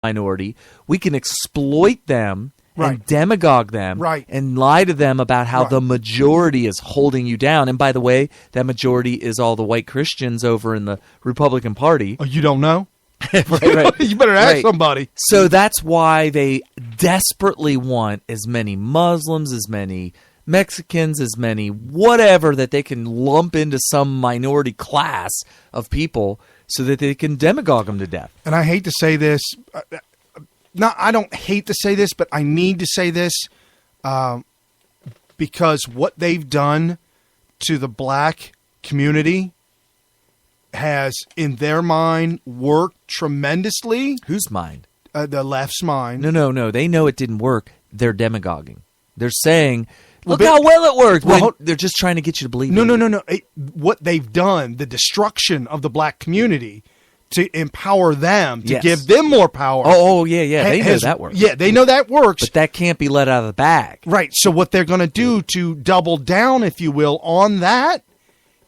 minority, we can exploit them and demagogue them and lie to them about how the majority is holding you down. And by the way, that majority is all the white Christians over in the Republican Party. Oh, you don't know? Right. You better ask somebody. So that's why they desperately want as many Muslims, as many Mexicans, as many whatever that they can lump into some minority class of people so that they can demagogue them to death. And I hate to say this. I don't hate to say this, but I need to say this because what they've done to the black community has, in their mind, worked tremendously. Whose mind? The left's mind. No. They know it didn't work. They're demagoguing. They're saying, look how well it worked. Well, they're just trying to get you to believe it. No. What they've done, the destruction of the black community, to empower them, to give them more power. Oh, yeah. They know that works. Yeah, they know that works. But that can't be let out of the bag. Right. So what they're going to do to double down, if you will, on that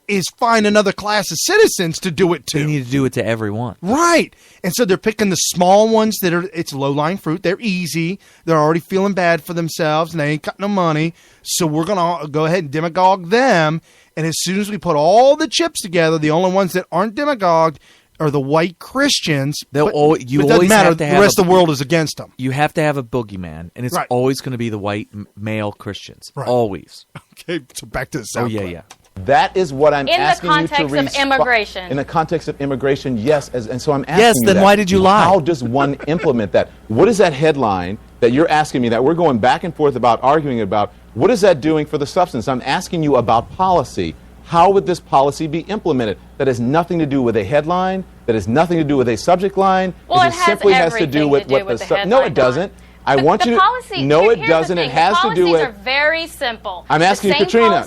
is find another class of citizens to do it to. They need to do it to everyone. Right. And so they're picking the small ones that are, it's low-lying fruit. They're easy. They're already feeling bad for themselves, and they ain't got no money. So we're going to go ahead and demagogue them. And as soon as we put all the chips together, the only ones that aren't demagogued are the white Christians. It doesn't matter. The rest of the world is against them. You have to have a boogeyman, and it's always going to be the white male Christians. Right. Always. Okay, so back to the sound clip. Yeah. That is what I'm asking you to In the context of immigration. In the context of immigration, yes. And so I'm asking Yes, then why did you lie? How does one implement that? What is that headline that you're asking me that we're going back and forth about, arguing about? What is that doing for the substance? I'm asking you about policy. How would this policy be implemented? That has nothing to do with a headline. That has nothing to do with a subject line. Well, it simply has to do with what the headline. No, it doesn't. I want you to. Policy, no, it doesn't. It has to do with. The policies are very simple. I'm asking Katrina,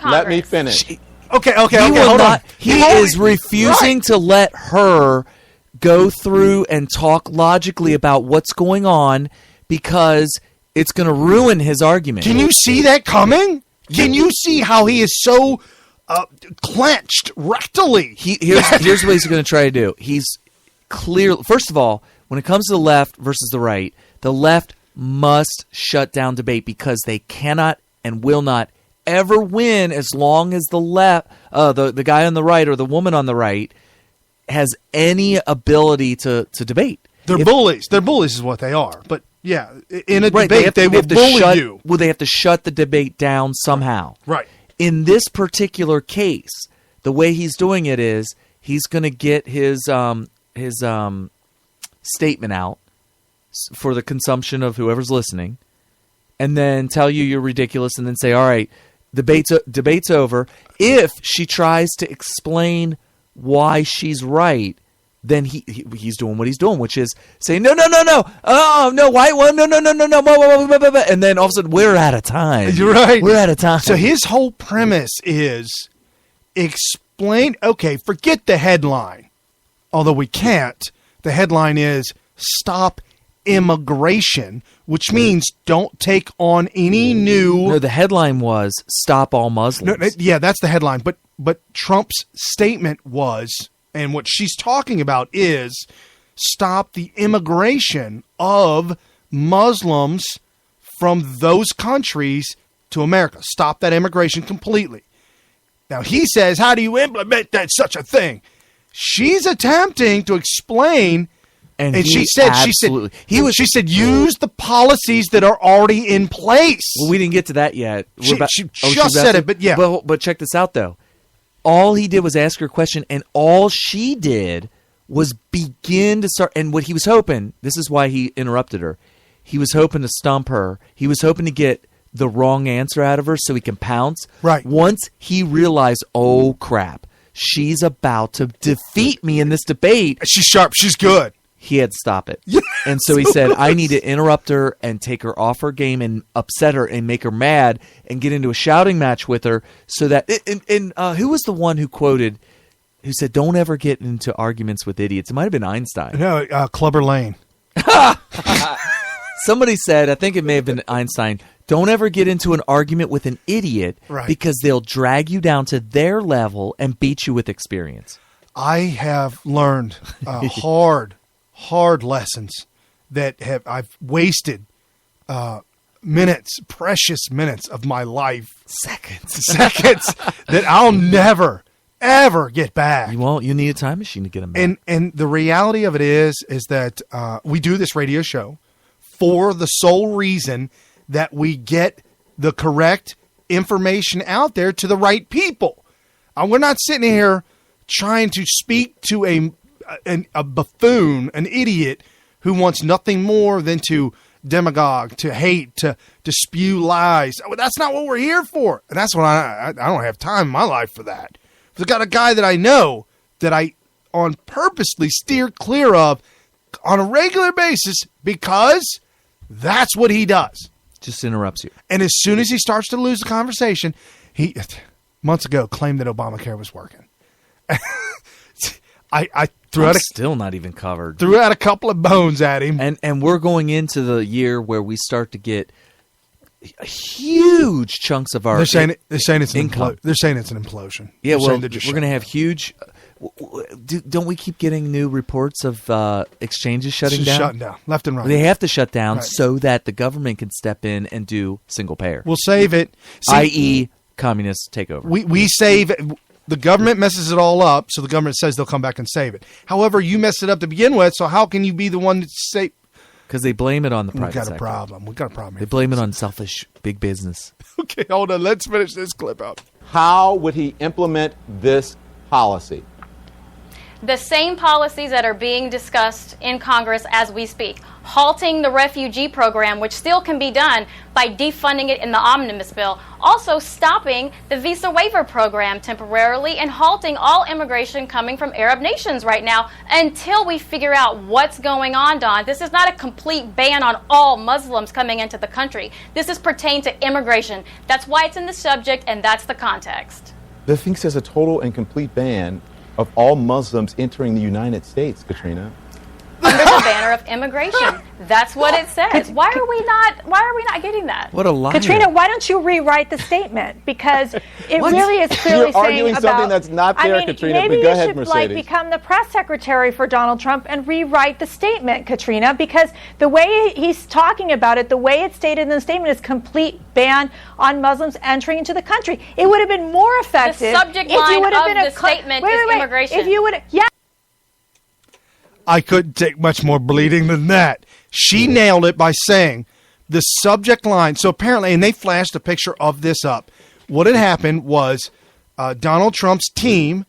let me finish. Okay, hold on. He is refusing to let her go through and talk logically about what's going on because it's going to ruin his argument. Can you see that coming? Can you see how he is so clenched rectally? Here's what he's going to try to do. He's clear. First of all, when it comes to the left versus the left must shut down debate because they cannot and will not ever win as long as the left, the guy on the right or the woman on the right has any ability to debate. They're bullies. They're bullies is what they are. But yeah, in a debate, they will bully you. Well, they have to shut the debate down somehow. Right. In this particular case, the way he's doing it is he's going to get his statement out for the consumption of whoever's listening, and then tell you you're ridiculous, and then say, all right, debate's over. If she tries to explain why she's right, then he's doing what he's doing, which is saying, no, white one, no, and then all of a sudden, we're out of time. You're right. We're out of time. So his whole premise is explain, okay, forget the headline, although we can't. The headline is stop immigration, which means don't take on any new... No, the headline was stop all Muslims. No, yeah, that's the headline. But Trump's statement was, and what she's talking about is stop the immigration of Muslims from those countries to America. Stop that immigration completely. Now, he says, how do you implement that such a thing? She's attempting to explain, and she said, use the policies that are already in place. Well, we didn't get to that yet. She just said it, but yeah. But check this out, though. All he did was ask her a question, and all she did was begin to start. And what he was hoping, this is why he interrupted her. He was hoping to stump her. He was hoping to get the wrong answer out of her so he can pounce. Right. Once he realized, oh, crap. She's about to defeat me in this debate. She's sharp. She's good. He had to stop it. Yes. And so he said, I need to interrupt her and take her off her game and upset her and make her mad and get into a shouting match with her so that... And who was the one who said, don't ever get into arguments with idiots? It might have been Einstein. No, Clubber Lane. Somebody said, I think it may have been Einstein, don't ever get into an argument with an idiot because they'll drag you down to their level and beat you with experience. I have learned a hard hard lessons that I've wasted minutes, precious minutes of my life, seconds that I'll never ever get back. You won't. You need a time machine to get them back. And the reality of it is that we do this radio show for the sole reason that we get the correct information out there to the right people. We're not sitting here trying to speak to a buffoon, an idiot who wants nothing more than to demagogue, to hate, to spew lies. That's not what we're here for. And that's what I don't have time in my life for that. I've got a guy that I know that I on purposely steer clear of on a regular basis because that's what he does. Just interrupts you. And as soon as he starts to lose the conversation, he months ago claimed that Obamacare was working. I threw out still not even covered. Threw out a couple of bones at him. And we're going into the year where we start to get huge chunks of our They're saying it's income. They're saying it's an implosion. Yeah, well, we're going to have huge. Don't we keep getting new reports of exchanges shutting down? Shutting down, left and right. They have to shut down Right. so that the government can step in and do single payer, We'll save it. i.e., communist takeover. We save it. The government messes it all up, so the government says they'll come back and save it. However, you messed it up to begin with, so how can you be the one to say? Because they blame it on the private We got sector. a problem. We got a problem. They blame it on selfish big business. Okay, hold on. Let's finish this clip up. How would he implement this policy? The same policies that are being discussed in Congress as we speak. Halting the refugee program, which still can be done by defunding it in the omnibus bill. Also stopping the visa waiver program temporarily and halting all immigration coming from Arab nations right now until we figure out what's going on, Don. This is not a complete ban on all Muslims coming into the country. This is pertained to immigration. That's why it's in the subject, and that's the context. The thing says a total and complete ban of all Muslims entering the United States, Katrina. Under the banner of immigration. That's what it says. Why are we not getting that? What a liar. Katrina, why don't you rewrite the statement? Because it really is clearly You're saying arguing about, something that's not there, Katrina, maybe but go you ahead, should Mercedes. become the press secretary for Donald Trump and rewrite the statement, Katrina, because the way he's talking about it, the way it's stated in the statement is complete ban on Muslims entering into the country. It would have been more effective. The subject if you line would have of been the statement is immigration. If you would, I couldn't take much more bleeding than that. She nailed it by saying the subject line. So apparently, and they flashed a picture of this up. What had happened was Donald Trump's team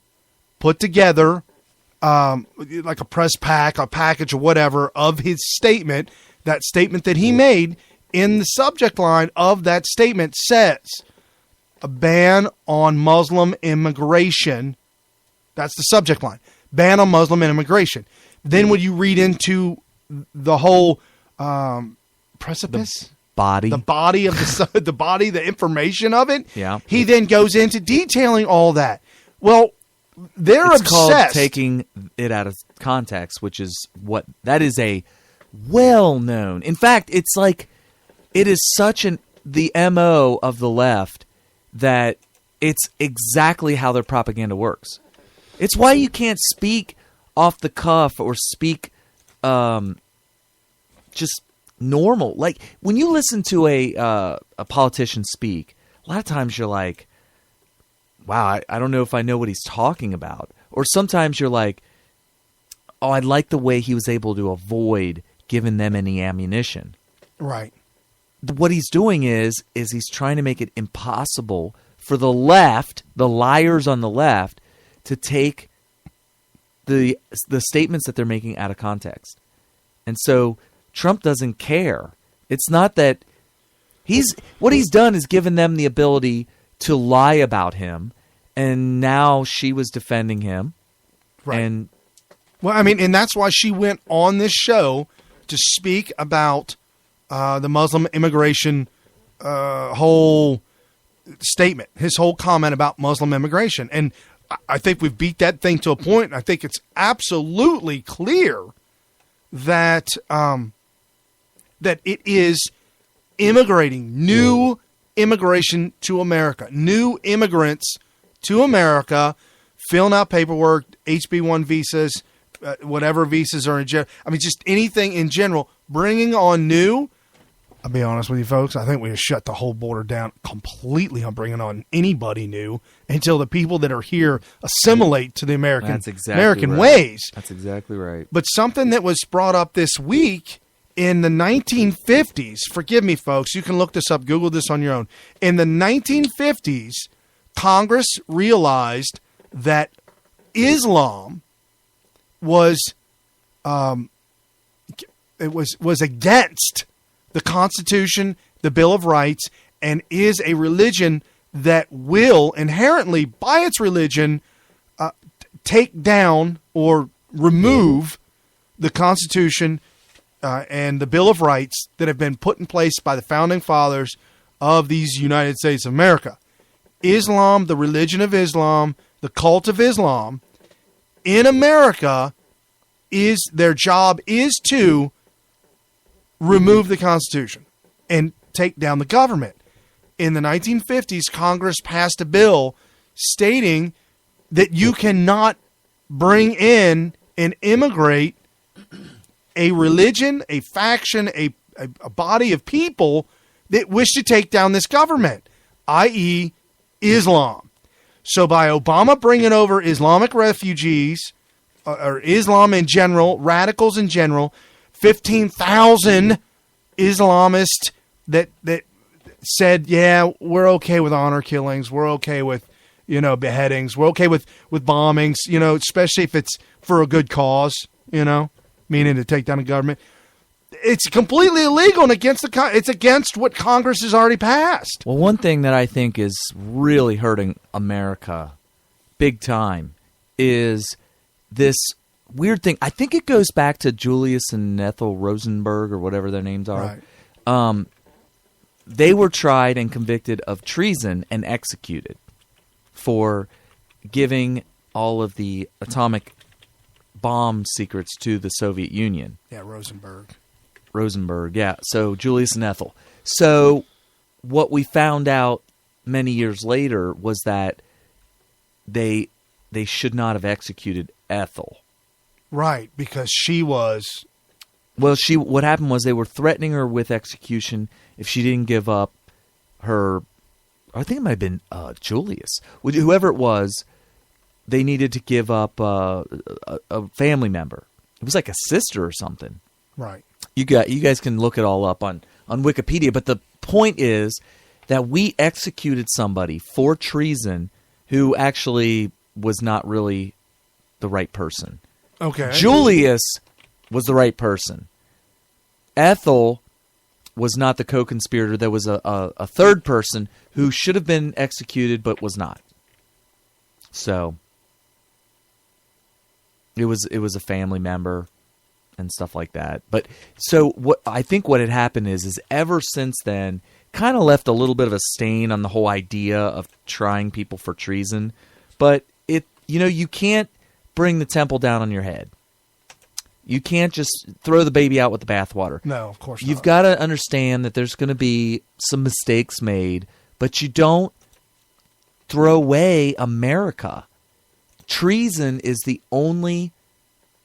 put together like a press pack, a package or whatever of his statement. That statement that he made, in the subject line of that statement says a ban on Muslim immigration. That's the subject line. Ban on Muslim immigration. Then when you read into the whole precipice, the body of the information of it, Yeah. he then goes into detailing all that. Well, they're It's called obsessed. taking it out of context, which is that is a well-known. In fact, it's like it is such the MO of the left that it's exactly how their propaganda works. It's why you can't speak off the cuff or speak just normal. Like when you listen to a politician speak, a lot of times you're like, wow, I don't know if I know what he's talking about. Or sometimes you're like, oh, I like the way he was able to avoid giving them any ammunition. Right. What he's doing is he's trying to make it impossible for the left, the liars on the left, to take the statements that they're making out of context. And so Trump doesn't care. It's not that what he's done is given them the ability to lie about him, and now she was defending him. Right. And well, I mean, and that's why she went on this show to speak about the Muslim immigration whole statement, his whole comment about Muslim immigration. And I think we've beat that thing to a point. I think it's absolutely clear that that it is immigrating, new immigration to America, new immigrants to America, filling out paperwork, HB1 visas, whatever visas are in general. I mean, just anything in general. Bringing on new. I'll be honest with you, folks. I think we have shut the whole border down completely on bringing on anybody new until the people that are here assimilate to the American ways. That's exactly right. But something that was brought up this week in the 1950s, forgive me, folks, you can look this up, Google this on your own. In the 1950s, Congress realized that Islam was against the Constitution, the Bill of Rights, and is a religion that will inherently, by its religion, take down or remove the Constitution and the Bill of Rights that have been put in place by the founding fathers of these United States of America. Islam, the religion of Islam, the cult of Islam, in America, their job is to remove the Constitution and take down the government. In the 1950s, Congress passed a bill stating that you cannot bring in and immigrate a religion, a faction, a body of people that wish to take down this government, i.e. Islam. So by Obama bringing over Islamic refugees, or Islam in general, radicals in general, 15,000 Islamists that said, yeah, we're okay with honor killings, we're okay with, beheadings, we're okay with bombings, especially if it's for a good cause, meaning to take down a government. It's completely illegal and it's against what Congress has already passed. Well, one thing that I think is really hurting America big time is this weird thing. I think it goes back to Julius and Ethel Rosenberg or whatever their names are. Right. They were tried and convicted of treason and executed for giving all of the atomic bomb secrets to the Soviet Union. Yeah, Rosenberg, yeah. So Julius and Ethel. So what we found out many years later was that they should not have executed Ethel. Right, because she was... Well, what happened was they were threatening her with execution if she didn't give up her... I think it might have been Julius. Whoever it was, they needed to give up a family member. It was like a sister or something. Right. You guys can look it all up on Wikipedia. But the point is that we executed somebody for treason who actually was not really the right person. Okay. Julius was the right person. Ethel was not the co-conspirator. There was a third person who should have been executed but was not. So it was a family member and stuff like that. But so what I think what had happened is ever since then kind of left a little bit of a stain on the whole idea of trying people for treason. But you can't bring the temple down on your head. You can't just throw the baby out with the bathwater. No, of course not. You've got to understand that there's going to be some mistakes made, but you don't throw away America. Treason is the only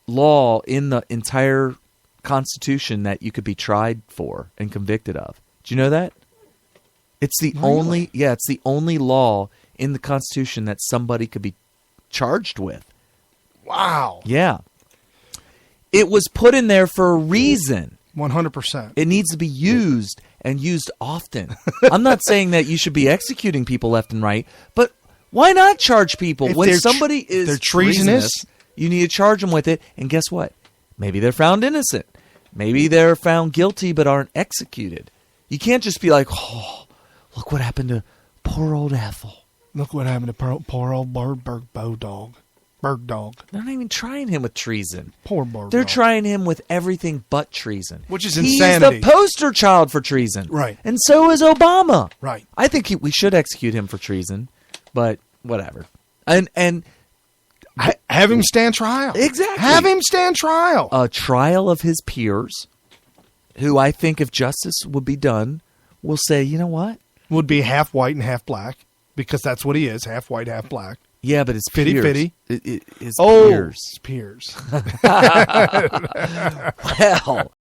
law in the entire Constitution that you could be tried for and convicted of. Do you know that? It's the it's the only law in the Constitution that somebody could be charged with. Wow. Yeah. It was put in there for a reason. 100%. It needs to be used and used often. I'm not saying that you should be executing people left and right, but why not charge people when somebody is treasonous? You need to charge them with it, and guess what? Maybe they're found innocent. Maybe they're found guilty but aren't executed. You can't just be like, oh, look what happened to poor old Ethel. Look what happened to poor old Bird Dog. They're not even trying him with treason. Poor Bird They're Dog. trying him with everything but treason. Which is insanity. He's the poster child for treason. Right. And so is Obama. Right. I think we should execute him for treason, but whatever. And have him stand trial. Exactly. Have him stand trial. A trial of his peers, who I think if justice would be done, will say, you know what? Would be half white and half black, because that's what he is, half white, half black. Yeah, but it's Fitty peers. fitty. It's Oh, peers. it's peers. Well,